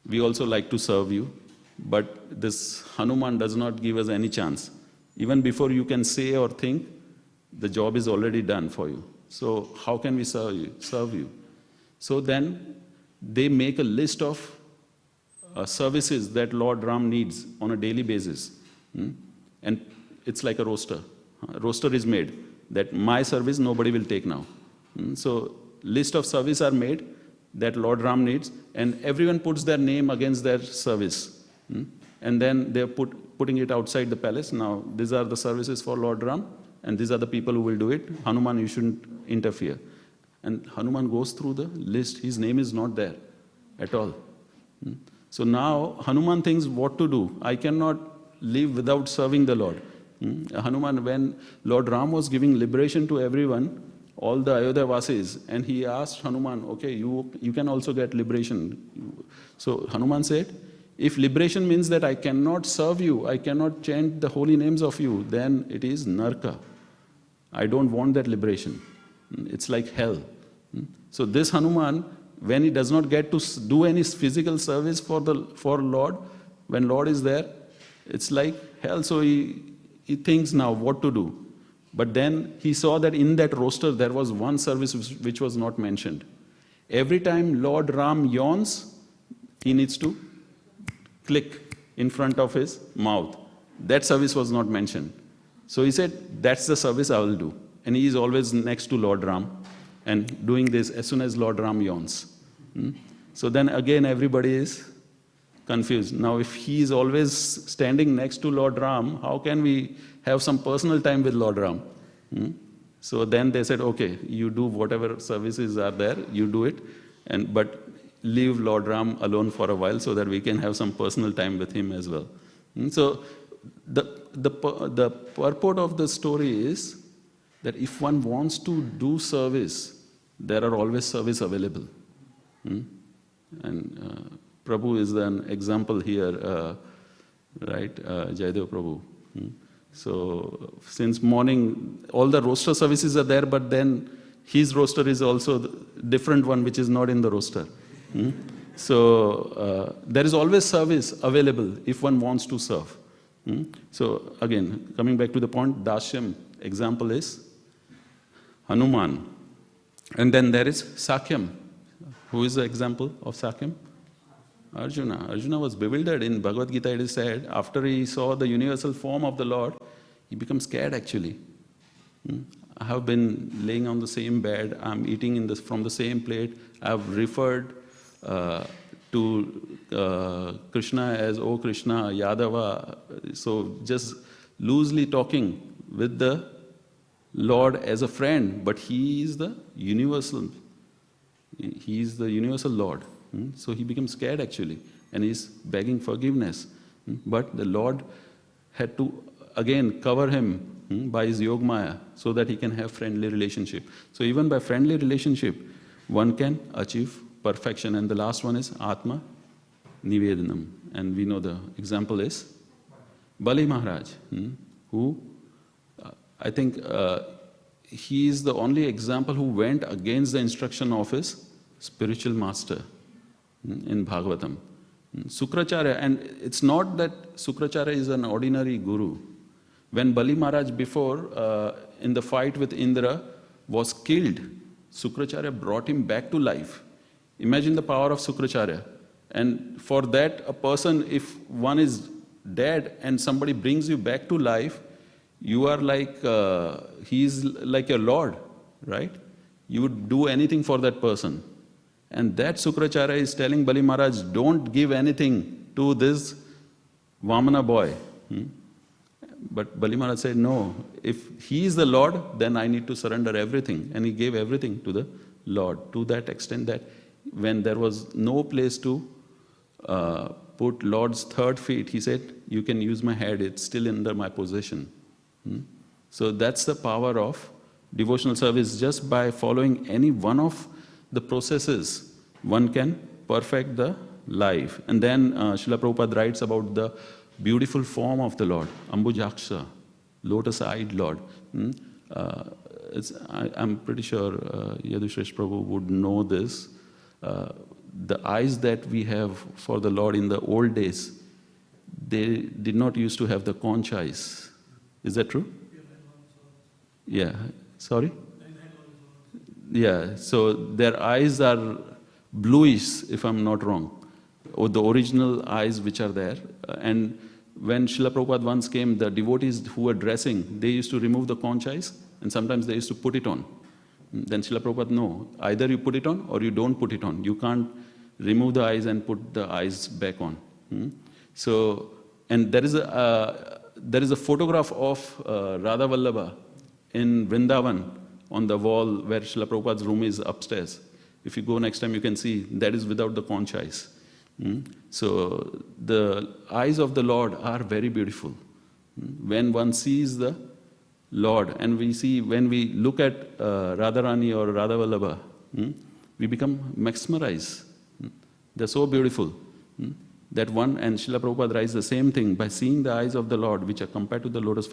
We also like to serve you. But this Hanuman does not give us any chance. Even before you can say or think, the job is already done for you. So how can we serve you? So then they make a list of services that Lord Ram needs on a daily basis. And it's like a roster. A roster is made that my service nobody will take now. So list of service are made that Lord Ram needs, and everyone puts their name against their service. And then they're putting it outside the palace. Now, these are the services for Lord Ram, and these are the people who will do it. Hanuman, you shouldn't interfere. And Hanuman goes through the list. His name is not there at all. So now, Hanuman thinks what to do. I cannot live without serving the Lord. Hanuman, when Lord Ram was giving liberation to everyone, all the Ayodhya Vasis, and he asked Hanuman, okay, you can also get liberation. So Hanuman said, if liberation means that I cannot serve you, I cannot chant the holy names of you, then it is Narka. I don't want that liberation. It's like hell. So this Hanuman, when he does not get to do any physical service for Lord, when Lord is there, it's like hell. So he thinks now what to do. But then he saw that in that roster there was one service which was not mentioned. Every time Lord Ram yawns, he needs to click in front of his mouth. That service was not mentioned. So he said, that's the service I will do. And he is always next to Lord Ram and doing this as soon as Lord Ram yawns. So then again everybody is confused. Now if he is always standing next to Lord Ram, how can we have some personal time with Lord Ram? So then they said, okay, you do whatever services are there, you do it, but leave Lord Ram alone for a while so that we can have some personal time with him as well. So the purport of the story is that if one wants to do service, there are always service available. And Prabhu is an example here, right? Jaidev Prabhu. So since morning, all the roster services are there, but then his roster is also the different one which is not in the roster. So there is always service available if one wants to serve. So again, coming back to the point, Dasyam example is Hanuman. And then there is Sakyam. Who is the example of Sakyam? Arjuna. Arjuna was bewildered. In Bhagavad Gita it is said, after he saw the universal form of the Lord, he becomes scared actually. I have been laying on the same bed, I'm eating from the same plate, I have referred to Krishna as, oh Krishna, Yadava. So just loosely talking with the Lord as a friend, but he is the universal. He is the universal Lord. So he becomes scared actually. and he's begging forgiveness. But the Lord had to again cover him by his Yogmaya so that he can have friendly relationship. So even by friendly relationship, one can achieve perfection. And the last one is Atma Nivedanam. And we know the example is Bali Maharaj, who I think he is the only example who went against the instruction of his spiritual master in Bhagavatam. Sukracharya, and it's not that Sukracharya is an ordinary guru. When Bali Maharaj before, in the fight with Indra, was killed, Sukracharya brought him back to life. Imagine the power of Sukracharya. And for that, a person, if one is dead and somebody brings you back to life, you are like, he is like your Lord, right? You would do anything for that person. And that Sukracharya is telling Bali Maharaj, don't give anything to this Vamana boy. But Bali Maharaj said, no, if he is the Lord, then I need to surrender everything. And he gave everything to the Lord, to that extent that when there was no place to put Lord's third feet, he said, you can use my head, it's still under my possession. So that's the power of devotional service. Just by following any one of the processes, one can perfect the life. And then Srila Prabhupada writes about the beautiful form of the Lord, Ambujaksha, lotus-eyed Lord. I'm pretty sure Yadushesh Prabhu would know this. The eyes that we have for the Lord in the old days, they did not used to have the conch eyes. Is that true? Yeah. Sorry? Yeah. So their eyes are bluish, if I'm not wrong, or the original eyes which are there. And when Srila Prabhupada once came, the devotees who were dressing, they used to remove the conch eyes, and sometimes they used to put it on. Then Srila Prabhupada, no, either you put it on or you don't put it on. You can't remove the eyes and put the eyes back on. So, and there is a photograph of Radha Vallabha in Vrindavan on the wall where Srila Prabhupada's room is upstairs. If you go next time, you can see that is without the conch eyes. So the eyes of the Lord are very beautiful. When one sees the Lord, and we see, when we look at Radharani or Radha Vallabha, we become mesmerized. They're so beautiful. That one, and Srila Prabhupada writes the same thing, by seeing the eyes of the Lord, which are compared to the lotus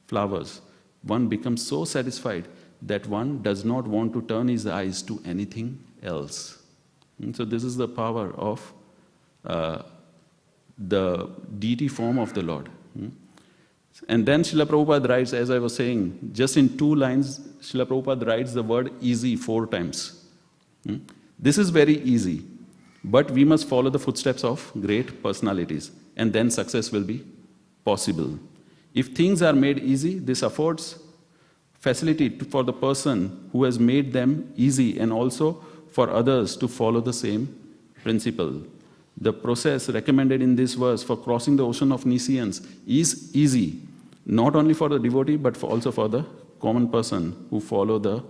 flowers, one becomes so satisfied that one does not want to turn his eyes to anything else. So this is the power of the deity form of the Lord. And then Srila Prabhupada writes, as I was saying, just in 2 lines, Srila Prabhupada writes the word easy 4 times. This is very easy, but we must follow the footsteps of great personalities, and then success will be possible. If things are made easy, this affords facility for the person who has made them easy, and also for others to follow the same principle. The process recommended in this verse for crossing the ocean of nescience is easy, not only for the devotee, but also for the common person who follow the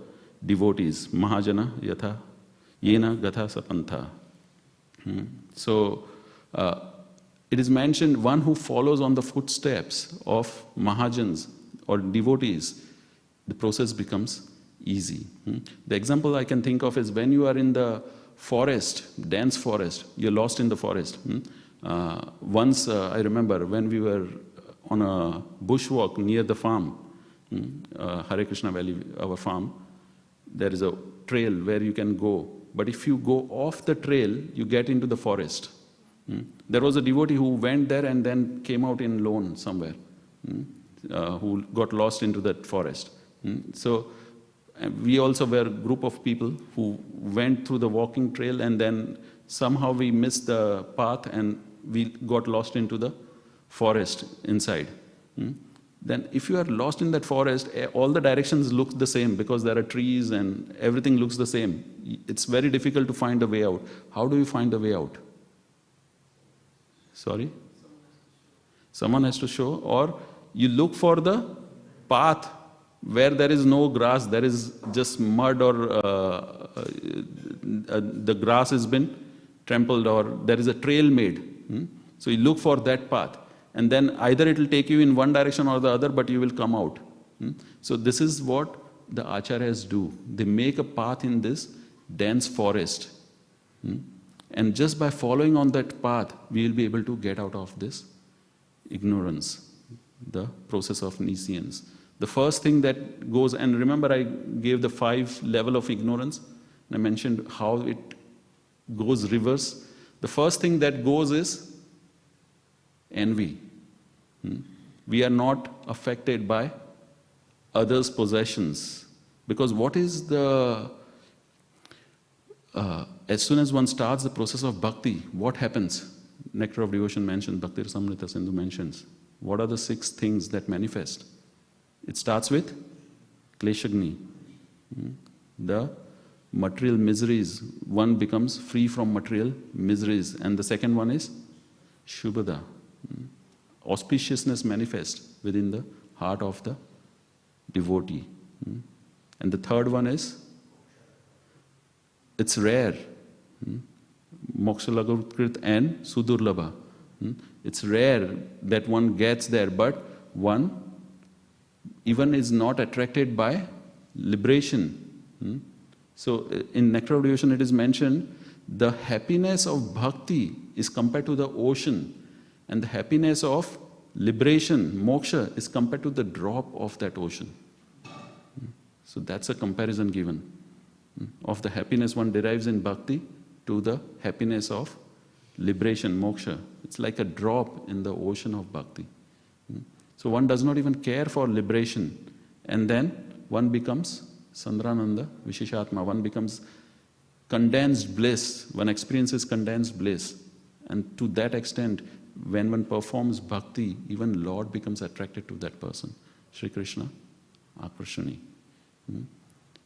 devotees. Mahajana yatha yena gatha sapantha. So it is mentioned, one who follows on the footsteps of Mahajans or devotees, the process becomes easy. The example I can think of is when you are in the forest, dense forest, you're lost in the forest. Once I remember when we were on a bushwalk near the farm, Hare Krishna Valley, our farm, there is a trail where you can go. But if you go off the trail, you get into the forest. There was a devotee who went there and then came out in lone somewhere, who got lost into that forest. So we also were a group of people who went through the walking trail, and then somehow we missed the path and we got lost into the forest inside. Then if you are lost in that forest, all the directions look the same because there are trees and everything looks the same. It's very difficult to find a way out. How do you find a way out? Sorry? Someone has to show, or you look for the path where there is no grass, there is just mud, or the grass has been trampled or there is a trail made. So you look for that path. And then either it will take you in one direction or the other, but you will come out. So this is what the acharyas do. They make a path in this dense forest. And just by following on that path, we will be able to get out of this ignorance, the process of nescience. The first thing that goes, and remember I gave the 5 levels of ignorance, and I mentioned how it goes reverse. The first thing that goes is envy. We are not affected by others' possessions. Because what is the... as soon as one starts the process of bhakti, what happens? Nectar of Devotion mentions, Bhakti Rasamrita Sindhu mentions. What are the 6 things that manifest? It starts with Kleshagni. The material miseries. One becomes free from material miseries. And the second one is Shubhada. Auspiciousness manifests within the heart of the devotee. And the third one is, it's rare. Moksha Lagurkrit and Sudurlabha. It's rare that one gets there, but one even is not attracted by liberation. So in Nectar of Devotion it is mentioned, the happiness of bhakti is compared to the ocean, and the happiness of liberation, moksha, is compared to the drop of that ocean. So that's a comparison given of the happiness one derives in bhakti to the happiness of liberation, moksha. It's like a drop in the ocean of bhakti. So one does not even care for liberation, and then one becomes Sandrananda, Visheshatma, one becomes condensed bliss, one experiences condensed bliss. And to that extent, when one performs bhakti, even Lord becomes attracted to that person. Sri Krishna, Akrishani.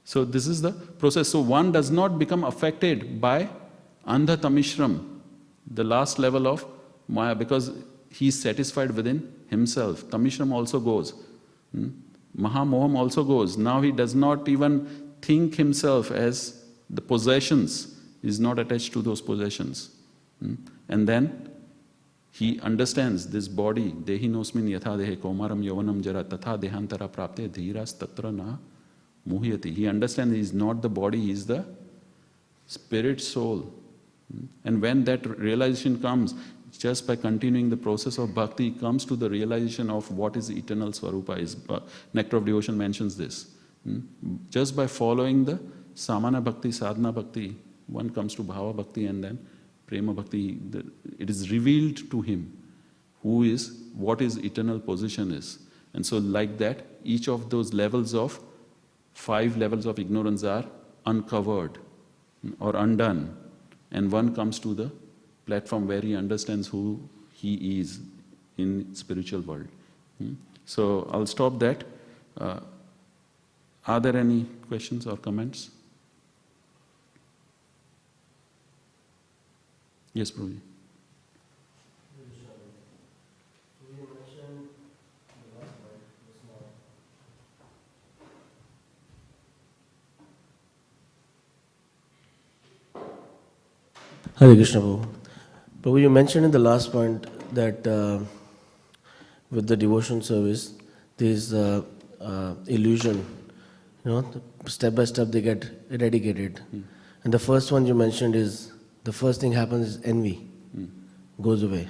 So this is the process. So one does not become affected by Andha Tamishram, the last level of Maya, because he is satisfied within himself. Tamishram also goes. Mahamoham also goes. Now he does not even think himself as the possessions. He is not attached to those possessions. And then he understands this body, Dehi nosmin yatha dehe komaram yavanam jara tatha dehantara prapte dhiras tatra na muhyati. He understands he is not the body, he is the spirit soul. And when that realization comes, just by continuing the process of bhakti, he comes to the realization of what is eternal Swarupa. Nectar of Devotion mentions this. Just by following the Samana Bhakti, Sadhana Bhakti, one comes to Bhava Bhakti and then Prema Bhakti. It is revealed to him who is, what his eternal position is. And so like that, each of those levels of 5 levels of ignorance are uncovered or undone. And one comes to the platform where he understands who he is in spiritual world. So I'll stop that. Are there any questions or comments? Yes, Prabhuji. Hare Krishna, Prabhu. Prabhu, you mentioned in the last point that with the devotion service, there is illusion. Step by step they get eradicated. And the first one you mentioned is, the first thing happens is envy, goes away.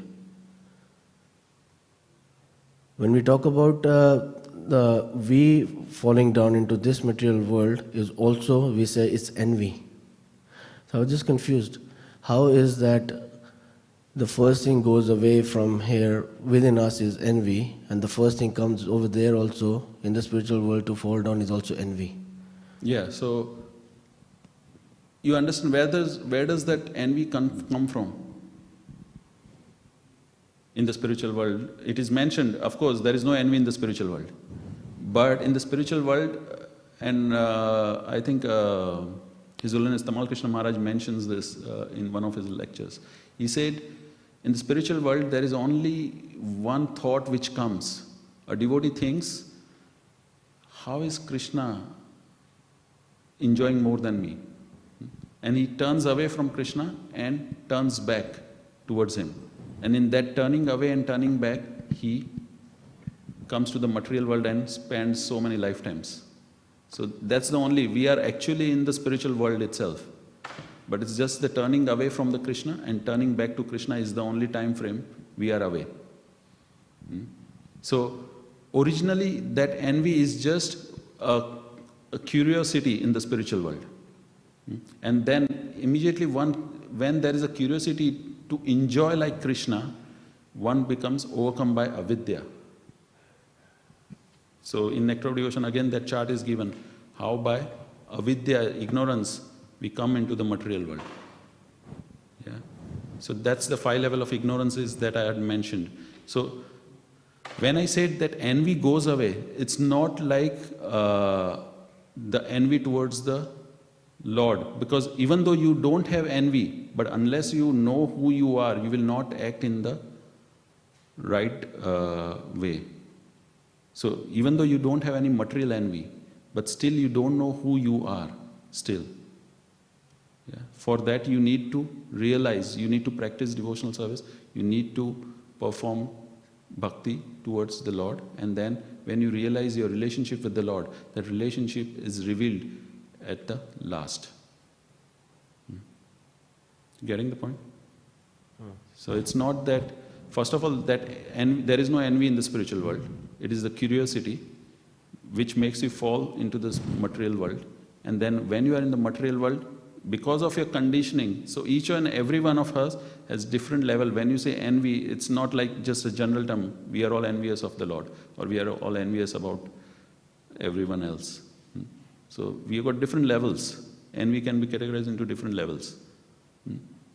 When we talk about we falling down into this material world, is also, we say it's envy. So I was just confused. How is that the first thing goes away from here within us is envy, and the first thing comes over there also in the spiritual world to fall down is also envy? Yeah, so you understand where does that envy come from? In the spiritual world, it is mentioned, of course, there is no envy in the spiritual world. But in the spiritual world, and I think His Holiness Tamal Krishna Maharaj mentions this in one of his lectures. He said, in the spiritual world, there is only one thought which comes. A devotee thinks, how is Krishna enjoying more than me? And he turns away from Krishna and turns back towards him. And in that turning away and turning back, he comes to the material world and spends so many lifetimes. So that's the only, we are actually in the spiritual world itself. But it's just the turning away from the Krishna and turning back to Krishna is the only time frame we are away. So originally that envy is just a curiosity in the spiritual world. And then immediately when there is a curiosity to enjoy like Krishna, one becomes overcome by avidya. So in Nectar of Devotion again that chart is given, how by avidya, ignorance, we come into the material world. Yeah. So that's the 5 level of ignorances that I had mentioned. So when I said that envy goes away, it's not like the envy towards the Lord, because even though you don't have envy, but unless you know who you are, you will not act in the right way. So even though you don't have any material envy, but still you don't know who you are, still. Yeah. For that you need to realize, you need to practice devotional service, you need to perform bhakti towards the Lord, and then when you realize your relationship with the Lord, that relationship is revealed at the last. Getting the point? So it's not that, first of all, that there is no envy in the spiritual world. It is the curiosity which makes you fall into this material world. And then when you are in the material world, because of your conditioning, so each and every one of us has different level. When you say envy, it's not like just a general term, we are all envious of the Lord, or we are all envious about everyone else. So we have got different levels. Envy can be categorized into different levels.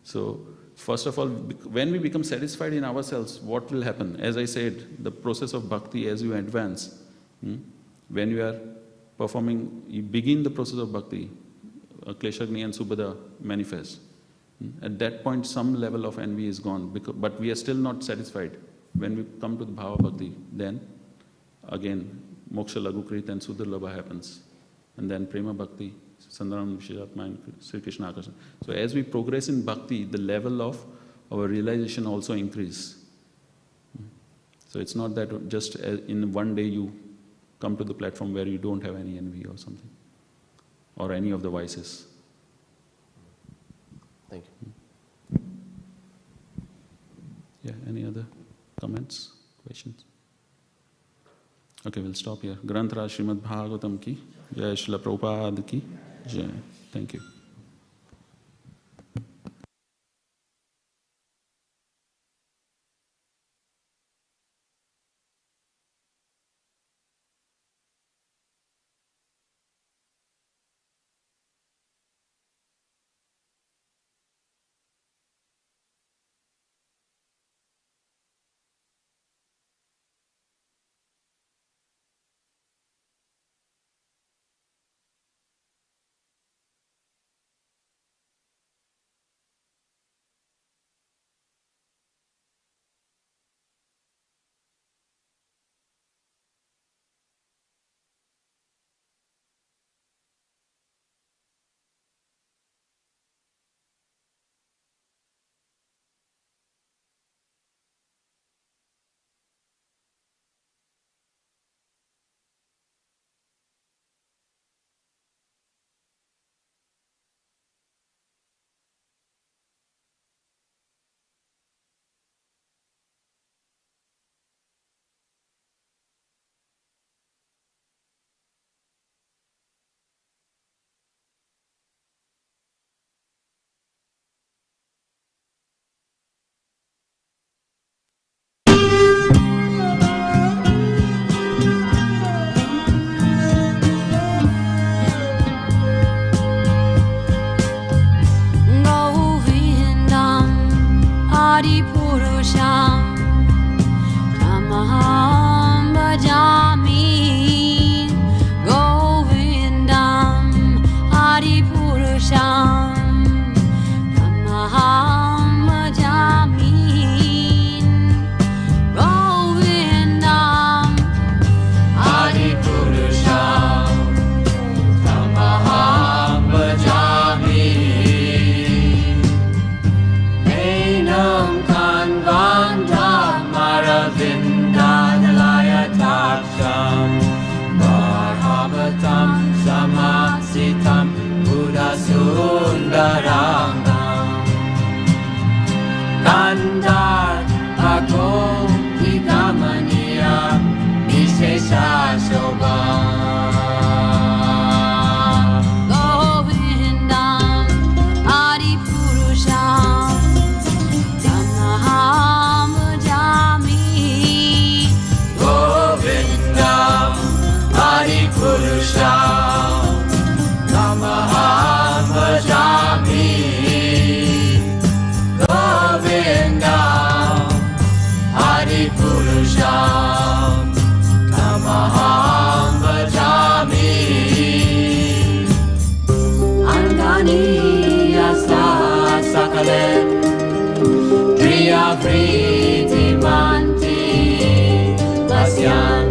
So first of all, when we become satisfied in ourselves, what will happen? As I said, the process of bhakti as you advance, when you are performing, you begin the process of bhakti, Kleshagni and Subhada manifest. At that point, some level of envy is gone, but we are still not satisfied. When we come to the Bhava Bhakti, then again, Moksha Lagukrit and Sudurlabha happens. And then Prema Bhakti, Sandhanam Vishayatma and Sri Krishna Akarshana. So as we progress in bhakti, the level of our realization also increase. So it's not that just in one day you come to the platform where you don't have any envy or something, or any of the vices. Thank you. Yeah, any other comments, questions? Okay, we'll stop here. Granthra Śrīmad Bhāgavatam ki Jai, Śrīla Prabhupada ki Jai. Thank you. Antarangam Kandar Bhago Vigamaniya Vishesha Shobha Govindam Adipurusham Tamaham Bhajami Govindam Adipurusham Tamaham Bhajami Govindam Adipurusham Tamaham Bhajami Andani Asa Sakale Priya Priti Manti Vasyan